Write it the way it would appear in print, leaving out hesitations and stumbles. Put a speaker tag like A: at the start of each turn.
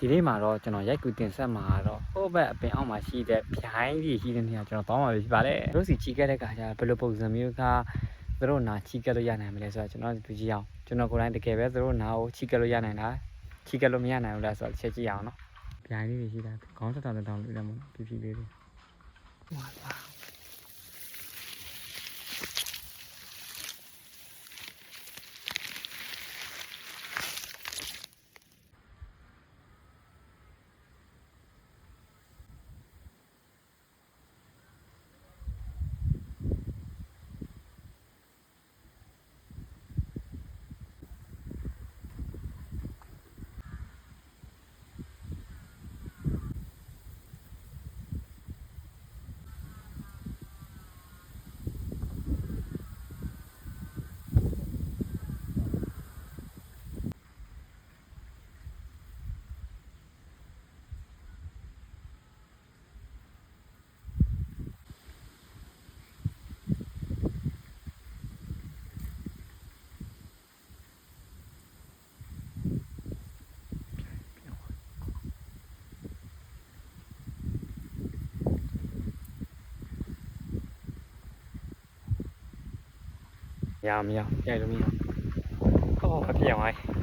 A: ဒီနေ့မှာတော့ကျွန်တော်ရိုက်ကူတင်ဆက်မှာတော့ဟိုဘက်အပင်အောက်မှာရှိတဲ့ပြိုင်းကြီးရှိတဲ့နေရာကျွန်တော်တောင်းပါပြီဖြစ်ပါတယ်တို့စီချီကက်တဲ့ခါကျဘယ်လိုပုံစံမျိုးကသူတို့နာချီကက်လို့ရနိုင်မလဲဆိုတော့ကျွန်တော်ကြည့်အောင်ကျွန်တော်ကိုယ်တိုင်တကယ်ပဲသူတို့နာကိုချီကက်လို့ရနိုင်လားချီကက်လို့မရနိုင်ဘူးလားဆိုတော့ချက်ကြည့်အောင်နော်ပြိုင်းလေးရှိတာခေါင်းတက်တောင်တောင်လေးလည်းမဟုတ်ပြပြလေးတွေဟွာပါရမရရိုက်လို့မရဟောအပြည့်အောင်